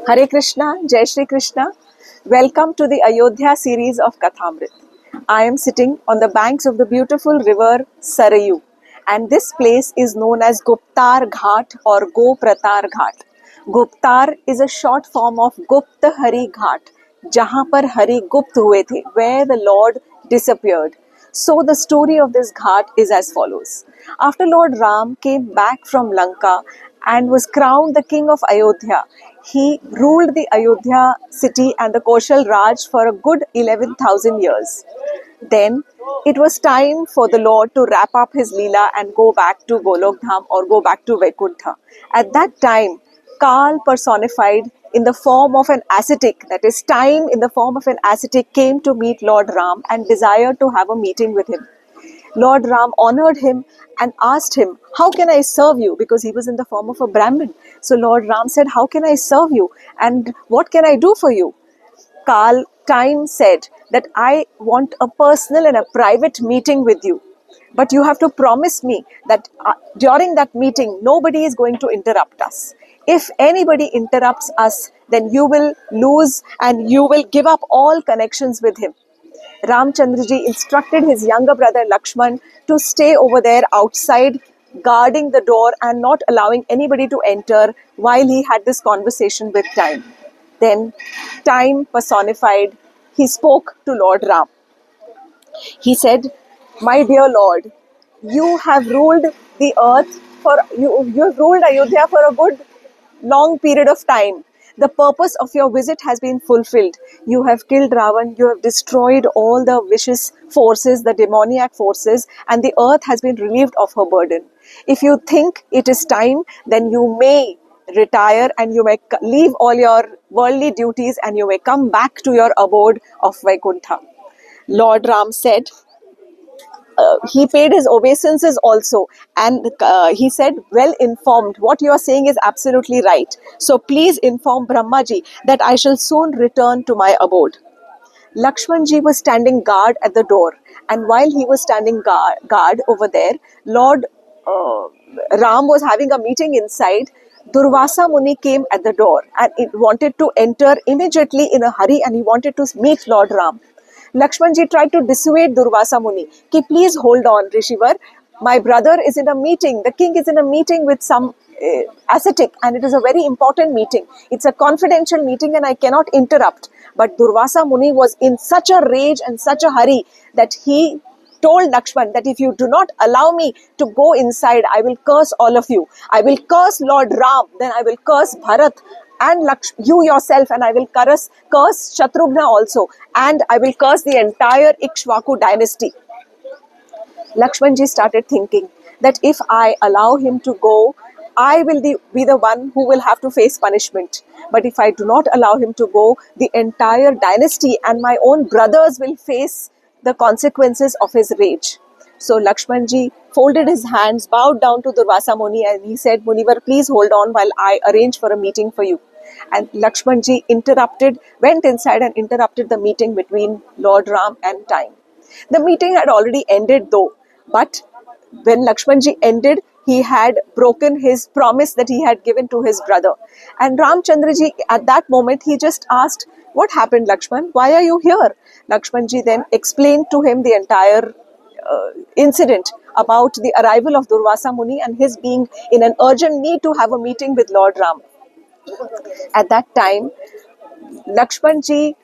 Hare Krishna, Jai Shri Krishna. Welcome to the Ayodhya series of Kathaamrit. I am sitting on the banks of the beautiful river Saryu, and this place is known as Guptaar Ghat or Goprataar Ghat. Guptaar is a short form of Guptaar Ghat, जहाँ पर हरि गुप्त हुए थे, where the Lord disappeared. So the story of this ghat is as follows. After Lord Ram came back from Lanka and was crowned the king of Ayodhya, he ruled the Ayodhya city and the Koshal Raj for a good 11,000 years. Then it was time for the Lord to wrap up his Leela and go back to Golok Dham or go back to Vaikuntha. At that time, Kal personified in the form of an ascetic, that is, time in the form of an ascetic, came to meet Lord Ram and desired to have a meeting with him. Lord Ram honored him and asked him, "How can I serve you?" Because he was in the form of a Brahmin. So Lord Ram said, "How can I serve you? And what can I do for you?" Kal Time said that I want a personal and a private meeting with you. But you have to promise me that during that meeting, nobody is going to interrupt us. If anybody interrupts us, then you will lose and you will give up all connections with him. Ramchandraji instructed his younger brother Lakshman to stay over there outside, guarding the door and not allowing anybody to enter while he had this conversation with Time. Then Time personified, he spoke to Lord Ram. He said, "My dear Lord, you have ruled the earth you have ruled Ayodhya for a good long period of time. The purpose of your visit has been fulfilled. You have killed Ravan, you have destroyed all the vicious forces, the demoniac forces, and the earth has been relieved of her burden. If you think it is time, then you may retire and you may leave all your worldly duties and you may come back to your abode of Vaikuntha." Lord Ram said, he paid his obeisances also, and he said, "Well informed, what you are saying is absolutely right. So please inform Brahmaji that I shall soon return to my abode." Lakshmanji was standing guard at the door, and while he was standing guard over there, Lord Ram was having a meeting inside. Durvasa Muni came at the door and it wanted to enter immediately in a hurry, and he wanted to meet Lord Ram. Lakshmanji tried to dissuade Durvasa Muni, "Ki please hold on, Rishivar. My brother is in a meeting. The king is in a meeting with some ascetic, and it is a very important meeting. It's a confidential meeting and I cannot interrupt." But Durvasa Muni was in such a rage and such a hurry that he told Lakshman that if you do not allow me to go inside, I will curse all of you. I will curse Lord Ram, then I will curse Bharat and you yourself, and I will curse Shatrughna also, and I will curse the entire Ikshvaku dynasty. Lakshmanji started thinking that if I allow him to go, I will be the one who will have to face punishment. But if I do not allow him to go, the entire dynasty and my own brothers will face the consequences of his rage. So Lakshmanji folded his hands, bowed down to Durvasa Muni, and he said, "Munivar, please hold on while I arrange for a meeting for you." And Lakshmanji went inside and interrupted the meeting between Lord Ram and Time. The meeting had already ended though, but when Lakshmanji ended, he had broken his promise that he had given to his brother. And Ramchandraji, at that moment, he just asked, "What happened, Lakshman? Why are you here?" Lakshmanji then explained to him the entire incident about the arrival of Durvasa Muni and his being in an urgent need to have a meeting with Lord Ram. At that time, Lakshmanji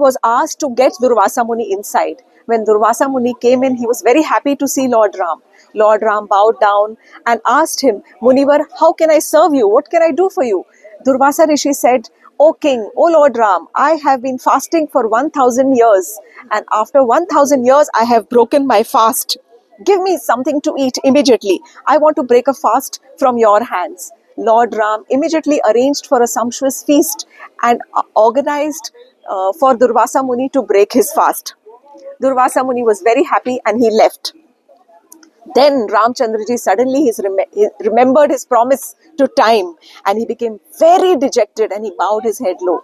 was asked to get Durvasa Muni inside. When Durvasa Muni came in, he was very happy to see Lord Ram. Lord Ram bowed down and asked him, "Munivar, how can I serve you? What can I do for you?" Durvasa Rishi said, "O King, O Lord Ram, I have been fasting for 1,000 years, and after 1,000 years I have broken my fast. Give me something to eat immediately. I want to break a fast from your hands." Lord Ram immediately arranged for a sumptuous feast and organized for Durvasa Muni to break his fast. Durvasa Muni was very happy and he left. Then Ramchandraji suddenly he remembered his promise to Time, and he became very dejected and he bowed his head low.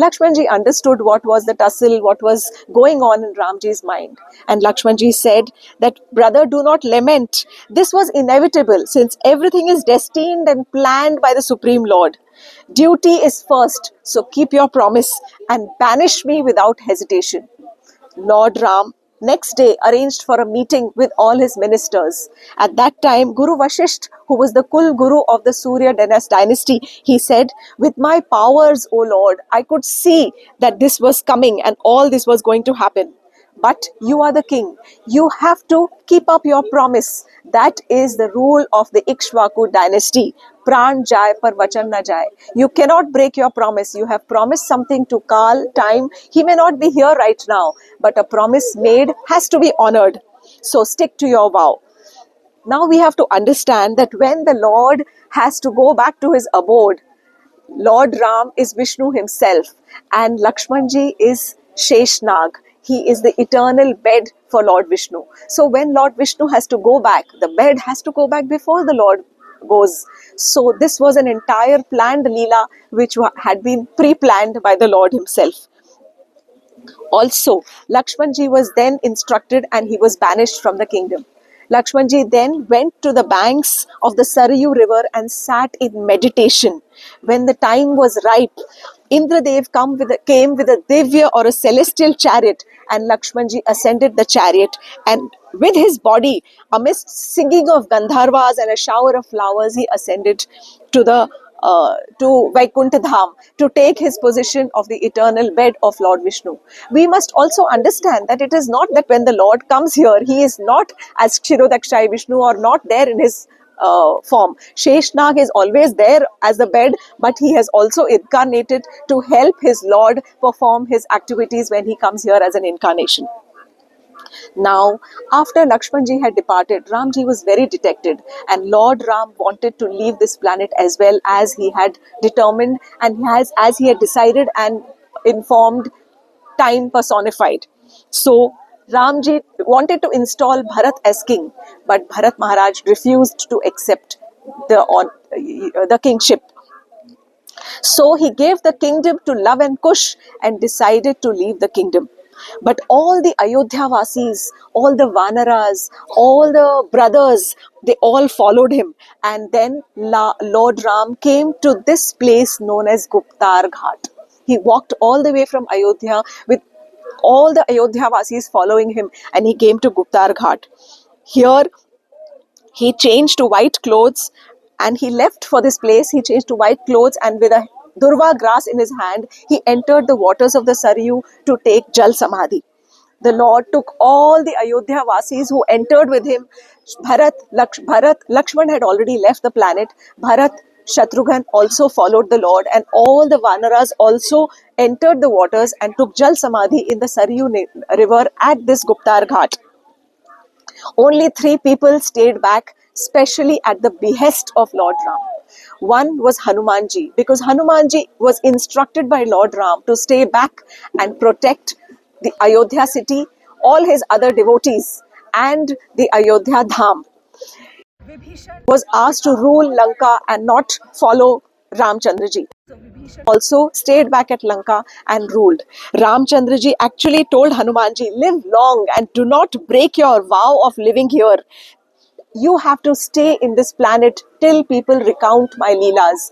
Lakshmanji understood what was the tussle, what was going on in Ramji's mind. And Lakshmanji said that, "Brother, do not lament. This was inevitable since everything is destined and planned by the Supreme Lord. Duty is first, so keep your promise and banish me without hesitation. Lord Ram next day arranged for a meeting with all his ministers. At that time, Guru Vashisht, who was the Kul Guru of the Surya dynasty, he said, "With my powers, O Lord, I could see that this was coming and all this was going to happen. But you are the king. You have to keep up your promise. That is the rule of the Ikshvaku dynasty. Pran jai par vachan na jai. You cannot break your promise. You have promised something to Kal, time. He may not be here right now, but a promise made has to be honored. So stick to your vow." Now we have to understand that when the Lord has to go back to his abode, Lord Ram is Vishnu himself and Lakshmanji is Sheshnag. He is the eternal bed for Lord Vishnu. So when Lord Vishnu has to go back, the bed has to go back before the Lord goes. So this was an entire planned Leela which had been pre-planned by the Lord himself. Also, Lakshmanji was then instructed and he was banished from the kingdom. Lakshmanji then went to the banks of the Saryu River and sat in meditation. When the time was ripe, Indradev came with a divya or a celestial chariot, and Lakshmanji ascended the chariot, and with his body, amidst singing of Gandharvas and a shower of flowers, he ascended to the to Vaikuntha Dham to take his position of the eternal bed of Lord Vishnu. We must also understand that it is not that when the Lord comes here, he is not as Kshirodakshayi Vishnu or not there in his form. Sheshnag is always there as the bed, but he has also incarnated to help his Lord perform his activities when he comes here as an incarnation. Now, after Lakshmanji had departed, Ramji was very dejected, and Lord Ram wanted to leave this planet as well as he had determined and as he had decided and informed, time personified. So, Ramji wanted to install Bharat as king, but Bharat Maharaj refused to accept the kingship. So he gave the kingdom to Love and Kush and decided to leave the kingdom. But all the Ayodhya Vasis, all the Vanaras, all the brothers, they all followed him. And then Lord Ram came to this place known as Guptaar Ghat. He walked all the way from Ayodhya with all the Ayodhya Vasis following him, and he came to Guptaar Ghat. Here he changed to white clothes and he left for this place. He changed to white clothes and with a durva grass in his hand, he entered the waters of the Saryu to take Jal Samadhi. The Lord took all the Ayodhya Vasis who entered with him. Lakshman had already left the planet. Bharat, Shatrughan also followed the Lord, and all the Vanaras also entered the waters and took Jal Samadhi in the Saryu River at this Guptaar Ghat. Only 3 people stayed back, specially at the behest of Lord Ram. One was Hanumanji, because Hanumanji was instructed by Lord Ram to stay back and protect the Ayodhya city, all his other devotees, and the Ayodhya Dham. Vibhishan was asked to rule Lanka and not follow Ramchandraji. Also stayed back at Lanka and ruled. Ramchandraji actually told Hanumanji, "Live long and do not break your vow of living here. You have to stay in this planet till people recount my Leelas.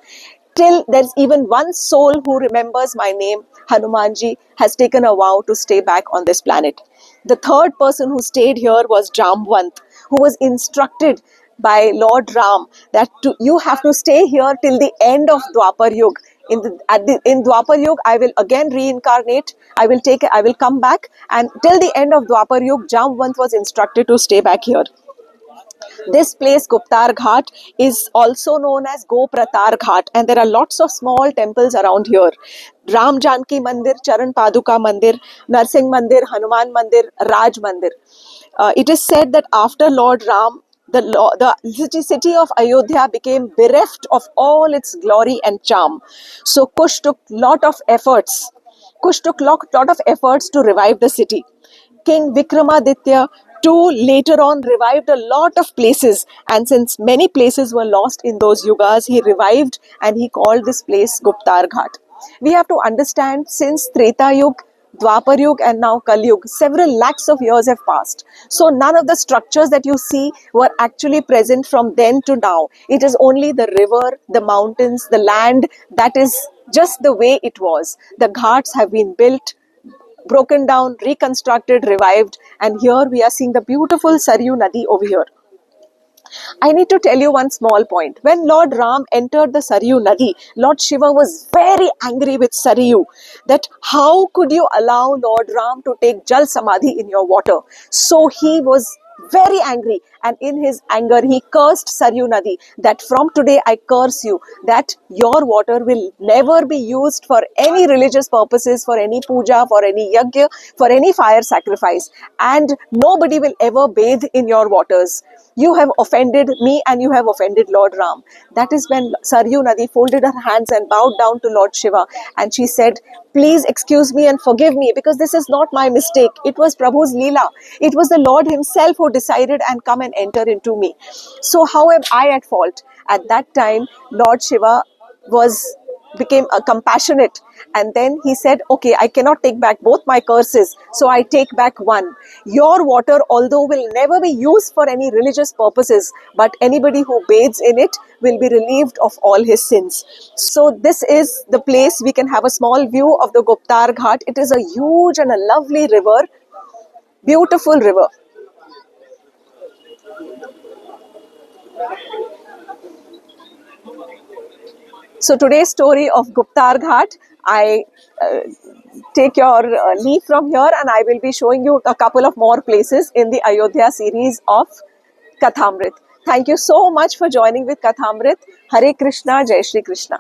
Till there's even one soul who remembers my name, Hanumanji has taken a vow to stay back on this planet." The third person who stayed here was Jambwant, who was instructed by Lord Ram that you have to stay here till the end of Dwapar Yuga. In Dwapar Yuga, I will again reincarnate. I will come back, and till the end of Dwapar Yuga, Jambwant was instructed to stay back here. This place, Guptaar Ghat, is also known as Goprataar Ghat, and there are lots of small temples around here. Ram Janki Mandir, Charan Paduka Mandir, Narsingh Mandir, Hanuman Mandir, Raj Mandir. It is said that after Lord Ram, the city of Ayodhya became bereft of all its glory and charm. So Kush took lot of efforts to revive the city. King Vikramaditya too later on revived a lot of places, and since many places were lost in those yugas, he revived and he called this place Guptaar Ghat. We have to understand, since Treta Yuga, Dwapar Yug and now Kali Yug, several lakhs of years have passed. So none of the structures that you see were actually present from then to now. It is only the river, the mountains, the land that is just the way it was. The ghats have been built, broken down, reconstructed, revived, and here we are seeing the beautiful Saryu Nadi over here. I need to tell you one small point. When Lord Ram entered the Saryu Nadi, Lord Shiva was very angry with Saryu that how could you allow Lord Ram to take Jal Samadhi in your water? So he was very angry, and in his anger he cursed Saryu Nadi that from today I curse you that your water will never be used for any religious purposes, for any puja, for any yajna, for any fire sacrifice, and nobody will ever bathe in your waters. You have offended me and you have offended Lord Ram. That is when Saryu Nadi folded her hands and bowed down to Lord Shiva, and she said, please excuse me and forgive me because this is not my mistake. It was Prabhu's Leela. It was the Lord himself who decided and come and enter into me. So how am I at fault? At that time, Lord Shiva was became compassionate, and then he said, okay, I cannot take back both my curses, so I take back one. Your water, although will never be used for any religious purposes, but anybody who bathes in it will be relieved of all his sins. So this is the place. We can have a small view of the Guptaar Ghat. It is a huge and a lovely river, beautiful river. So today's story of Guptaar Ghat, I take your leave from here, and I will be showing you a couple of more places in the Ayodhya series of Kathaamrit. Thank you so much for joining with Kathaamrit. Hare Krishna, Jai Shri Krishna.